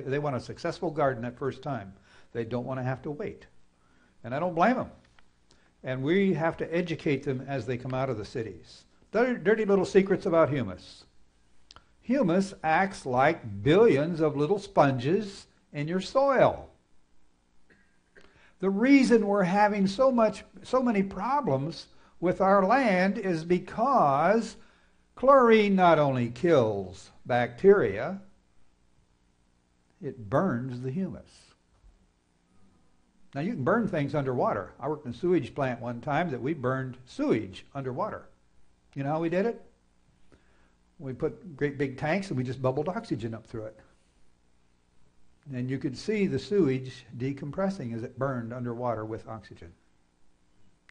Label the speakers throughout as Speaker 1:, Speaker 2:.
Speaker 1: They want a successful garden that first time. They don't want to have to wait. And I don't blame them. And we have to educate them as they come out of the cities. Dirty little secrets about humus. Humus acts like billions of little sponges in your soil. The reason we're having so many problems with our land is because chlorine not only kills bacteria, it burns the humus. Now you can burn things underwater. I worked in a sewage plant one time that we burned sewage underwater. You know how we did it? We put great big tanks and we just bubbled oxygen up through it. And you could see the sewage decompressing as it burned underwater with oxygen.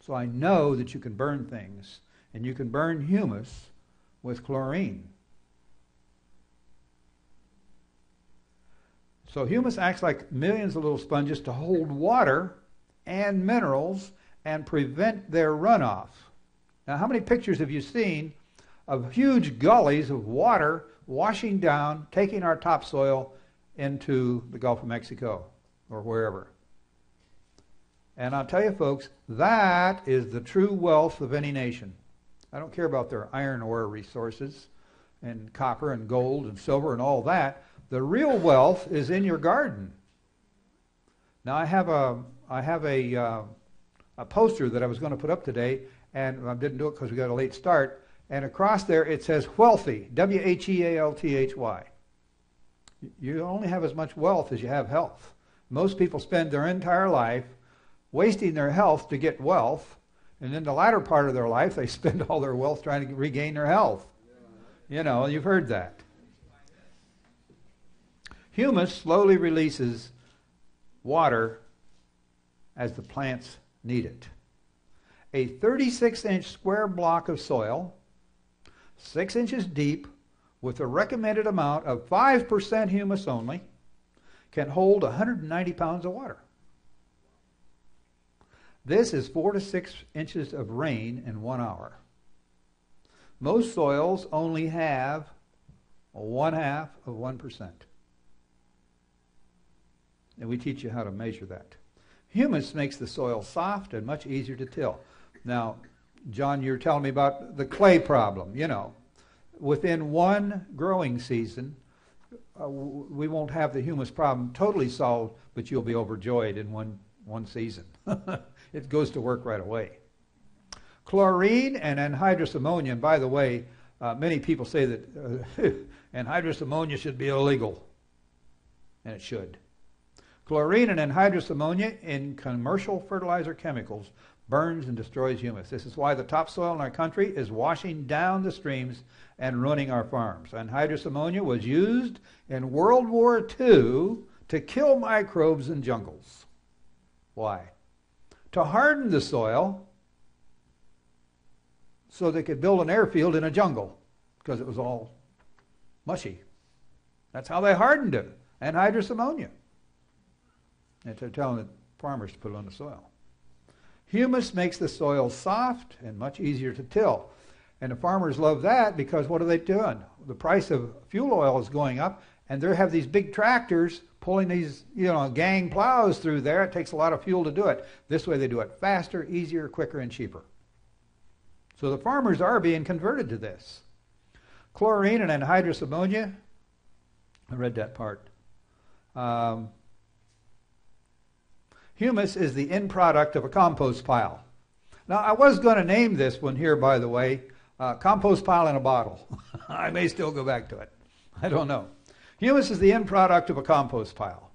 Speaker 1: So I know that you can burn things, and you can burn humus with chlorine. So humus acts like millions of little sponges to hold water and minerals and prevent their runoff. Now, how many pictures have you seen of huge gullies of water washing down, taking our topsoil into the Gulf of Mexico or wherever? And I'll tell you, folks, that is the true wealth of any nation. I don't care about their iron ore resources and copper and gold and silver and all that. The real wealth is in your garden. Now, I have a poster that I was going to put up today, and I didn't do it because we got a late start. And across there it says wealthy, W-H-E-A-L-T-H-Y. You only have as much wealth as you have health. Most people spend their entire life wasting their health to get wealth, and in the latter part of their life they spend all their wealth trying to regain their health. You know, you've heard that. Humus slowly releases water as the plants need it. A 36-inch square block of soil, 6 inches deep, with a recommended amount of 5% humus only, can hold 190 pounds of water. This is 4 to 6 inches of rain in 1 hour. Most soils only have 1/2 of 1%. And we teach you how to measure that. Humus makes the soil soft and much easier to till. Now, John, you're telling me about the clay problem. You know, within one growing season, we won't have the humus problem totally solved, but you'll be overjoyed in one season. It goes to work right away. Chlorine and anhydrous ammonia, and by the way, many people say that anhydrous ammonia should be illegal, and it should. Chlorine and anhydrous ammonia in commercial fertilizer chemicals burns and destroys humus. This is why the topsoil in our country is washing down the streams and ruining our farms. Anhydrous ammonia was used in World War II to kill microbes in jungles. Why? To harden the soil so they could build an airfield in a jungle because it was all mushy. That's how they hardened it, anhydrous ammonia. And they're telling the farmers to put it on the soil. Humus makes the soil soft and much easier to till. And the farmers love that because what are they doing? The price of fuel oil is going up, and they have these big tractors pulling these, gang plows through there. It takes a lot of fuel to do it. This way they do it faster, easier, quicker, and cheaper. So the farmers are being converted to this. Chlorine and anhydrous ammonia, I read that part. Humus is the end product of a compost pile. Now, I was going to name this one here, by the way, compost pile in a bottle. I may still go back to it. I don't know. Humus is the end product of a compost pile.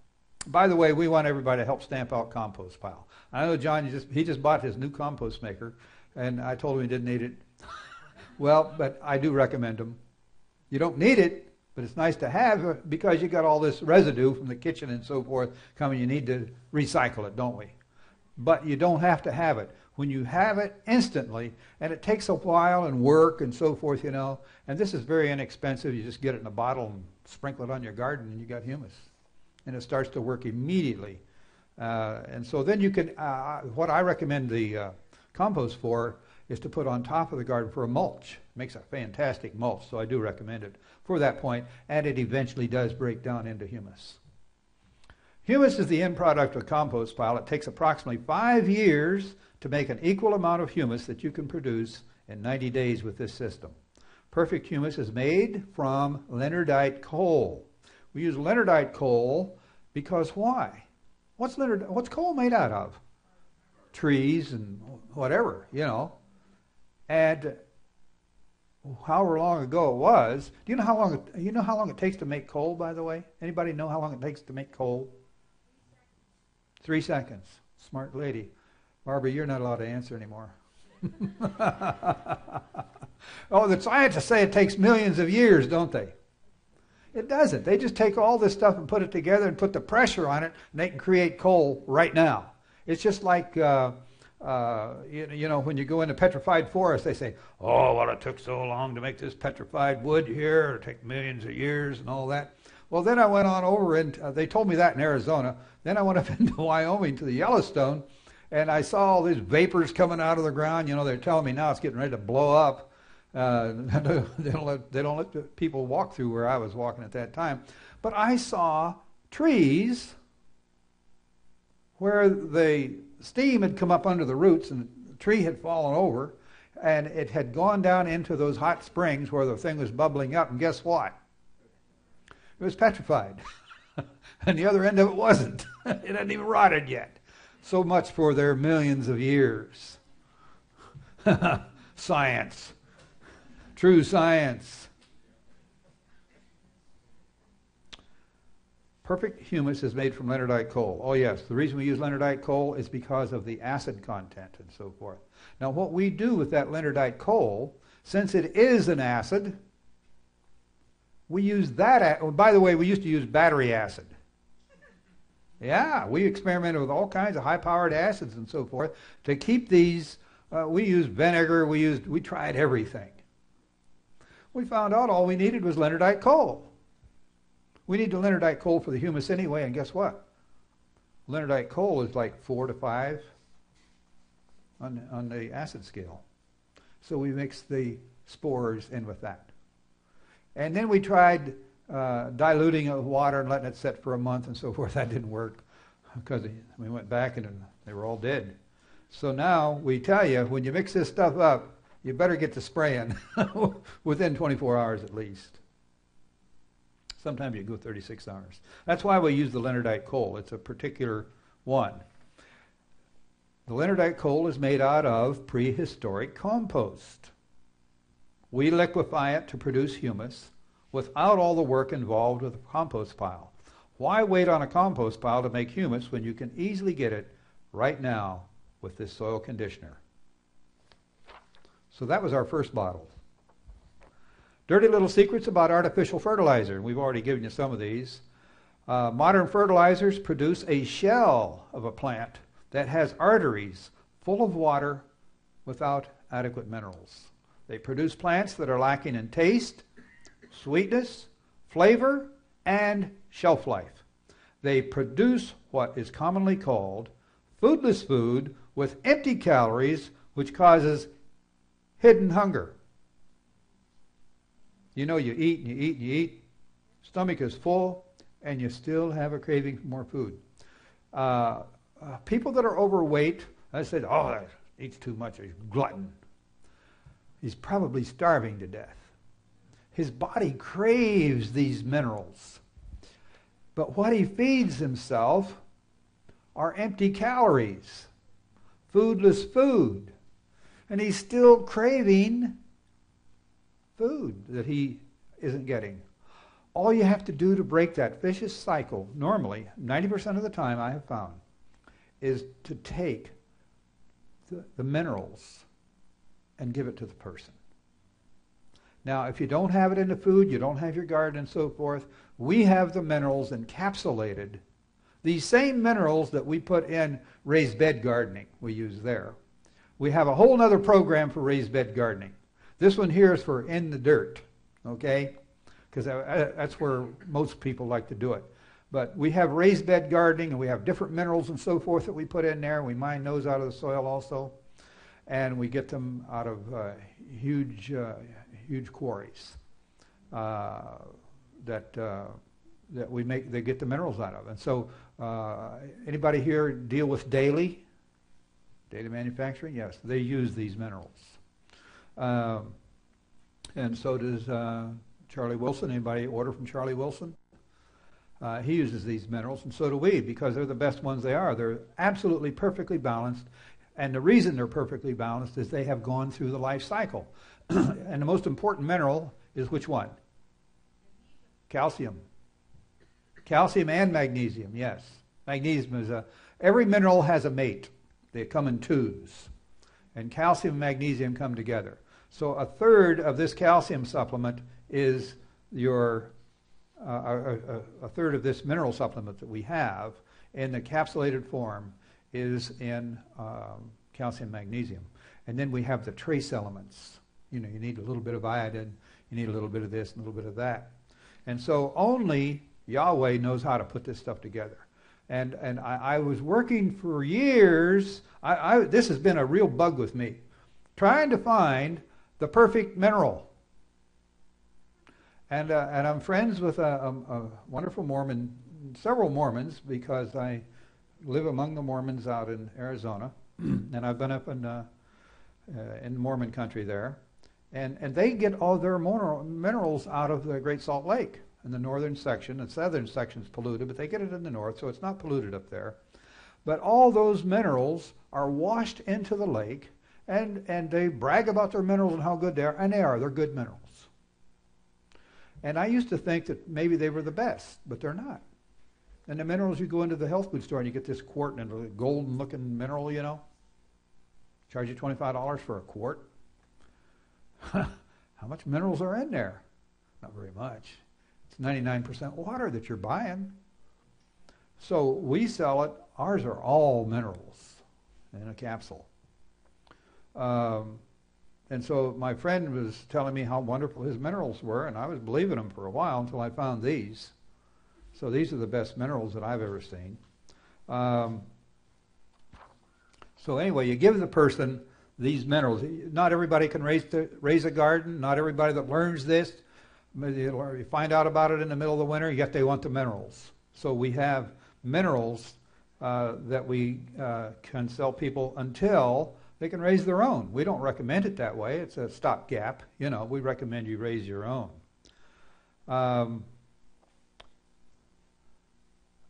Speaker 1: By the way, we want everybody to help stamp out compost pile. I know John, he just bought his new compost maker, and I told him he didn't need it. Well, but I do recommend them. You don't need it, but it's nice to have because you got all this residue from the kitchen and so forth coming. You need to recycle it, don't we? But you don't have to have it. When you have it instantly, and it takes a while and work and so forth, and this is very inexpensive. You just get it in a bottle and sprinkle it on your garden and you got humus. And it starts to work immediately. And so then you can, what I recommend the compost for is to put on top of the garden for a mulch. It makes a fantastic mulch, so I do recommend it for that point, and it eventually does break down into humus. Humus is the end product of a compost pile. It takes approximately 5 years to make an equal amount of humus that you can produce in 90 days with this system. Perfect humus is made from Leonardite coal. We use Leonardite coal because why? What's coal made out of? Trees and whatever, you know. And however long ago it was, do you know how long it takes to make coal, by the way? Anybody know how long it takes to make coal? 3 seconds. Smart lady. Barbara, you're not allowed to answer anymore. Oh, the scientists say it takes millions of years, don't they? It doesn't. They just take all this stuff and put it together and put the pressure on it, and they can create coal right now. It's just like, when you go into petrified forest, they say, oh, well, it took so long to make this petrified wood here. It took millions of years and all that. Well, then I went on over, and they told me that in Arizona. Then I went up into Wyoming to the Yellowstone, and I saw all these vapors coming out of the ground. You know, they're telling me now it's getting ready to blow up. They don't let the people walk through where I was walking at that time. But I saw trees where the steam had come up under the roots and the tree had fallen over, and it had gone down into those hot springs where the thing was bubbling up, and guess what? It was petrified. And the other end of it wasn't. It hadn't even rotted yet. So much for their millions of years. Science. True science. Perfect humus is made from Leonardite coal. Oh yes, the reason we use Leonardite coal is because of the acid content and so forth. Now what we do with that Leonardite coal, since it is an acid, we use that. By the way, we used to use battery acid. Yeah, we experimented with all kinds of high-powered acids and so forth to keep these. We used vinegar. We tried everything. We found out all we needed was Leonardite coal. We need the Leonardite coal for the humus anyway, and guess what? Leonardite coal is like 4 to 5 on the acid scale. So we mixed the spores in with that. And then we tried diluting it with water and letting it set for a month and so forth. That didn't work because we went back and they were all dead. So now we tell you, when you mix this stuff up, you better get to spraying within 24 hours at least. Sometimes you go 36 hours. That's why we use the Leonardite coal. It's a particular one. The Leonardite coal is made out of prehistoric compost. We liquefy it to produce humus without all the work involved with a compost pile. Why wait on a compost pile to make humus when you can easily get it right now with this soil conditioner? So that was our first bottle. Dirty little secrets about artificial fertilizer. We've already given you some of these. Modern fertilizers produce a shell of a plant that has arteries full of water without adequate minerals. They produce plants that are lacking in taste, sweetness, flavor, and shelf life. They produce what is commonly called foodless food with empty calories, which causes hidden hunger. You know, you eat and you eat and you eat, stomach is full, and you still have a craving for more food. People that are overweight, I said, oh, that eats too much, he's a glutton. He's probably starving to death. His body craves these minerals. But what he feeds himself are empty calories, foodless food. And he's still craving food that he isn't getting. All you have to do to break that vicious cycle, normally, 90% of the time I have found, is to take the minerals and give it to the person. Now, if you don't have it in the food, you don't have your garden and so forth, we have the minerals encapsulated. These same minerals that we put in raised bed gardening, we use there. We have a whole other program for raised bed gardening. This one here is for in the dirt, okay? Because that's where most people like to do it. But we have raised bed gardening, and we have different minerals and so forth that we put in there. We mine those out of the soil also. And we get them out of huge quarries that that they get the minerals out of. And so anybody here deal with data manufacturing? Yes, they use these minerals. And so does Charlie Wilson. Anybody order from Charlie Wilson? He uses these minerals, and so do we, because they're the best ones they are. They're absolutely perfectly balanced, and the reason they're perfectly balanced is they have gone through the life cycle. And the most important mineral is which one? Calcium. Calcium and magnesium, yes. Magnesium is every mineral has a mate. They come in twos. And calcium and magnesium come together. So a third of this calcium supplement is a third of this mineral supplement that we have in the capsulated form is in calcium magnesium. And then we have the trace elements. You need a little bit of iodine, you need a little bit of this and a little bit of that. And so only Yahweh knows how to put this stuff together. And I was working for years, this has been a real bug with me, trying to find the perfect mineral. And I'm friends with a wonderful Mormon, several Mormons, because I live among the Mormons out in Arizona, and I've been up in Mormon country there, and they get all their minerals out of the Great Salt Lake in the northern section. The southern section is polluted, but they get it in the north, so it's not polluted up there. But all those minerals are washed into the lake, and they brag about their minerals and how good they are, and they're good minerals. And I used to think that maybe they were the best, but they're not. And the minerals, you go into the health food store and you get this quart and a golden looking mineral, charge you $25 for a quart. How much minerals are in there? Not very much. It's 99% water that you're buying. So we sell it. Ours are all minerals in a capsule. And so my friend was telling me how wonderful his minerals were, and I was believing them for a while until I found these. So these are the best minerals that I've ever seen. So anyway, you give the person these minerals. Not everybody can raise a garden. Not everybody that learns this, you find out about it in the middle of the winter, yet they want the minerals. So we have minerals that we can sell people until they can raise their own. We don't recommend it that way. It's a stopgap. We recommend you raise your own.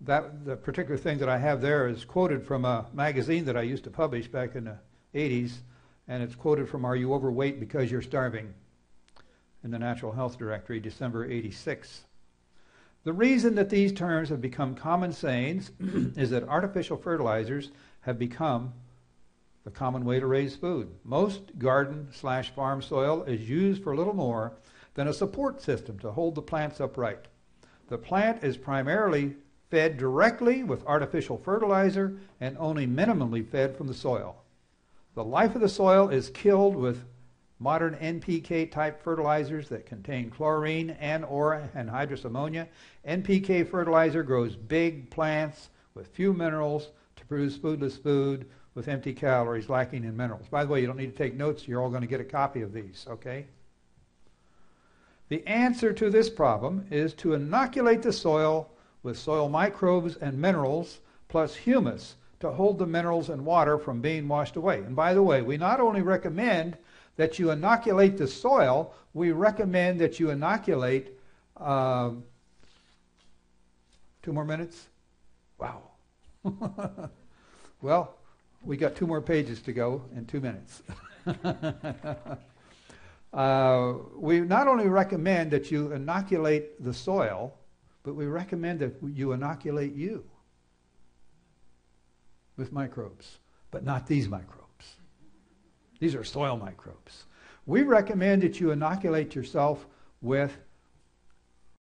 Speaker 1: The particular thing that I have there is quoted from a magazine that I used to publish back in the 80s, and it's quoted from Are You Overweight Because You're Starving? In the Natural Health Directory, December 86. The reason that these terms have become common sayings is that artificial fertilizers have become the common way to raise food. Most garden/farm soil is used for little more than a support system to hold the plants upright. The plant is primarily fed directly with artificial fertilizer and only minimally fed from the soil. The life of the soil is killed with modern NPK type fertilizers that contain chlorine and anhydrous ammonia. NPK fertilizer grows big plants with few minerals to produce foodless food with empty calories lacking in minerals. By the way, you don't need to take notes. You're all going to get a copy of these, okay? The answer to this problem is to inoculate the soil with soil microbes and minerals plus humus to hold the minerals and water from being washed away. And by the way, we not only recommend that you inoculate the soil, we recommend that you inoculate 2 more minutes? Wow. Well, we got 2 more pages to go in 2 minutes. We not only recommend that you inoculate the soil, but we recommend that you inoculate you with microbes, but not these microbes. These are soil microbes. We recommend that you inoculate yourself with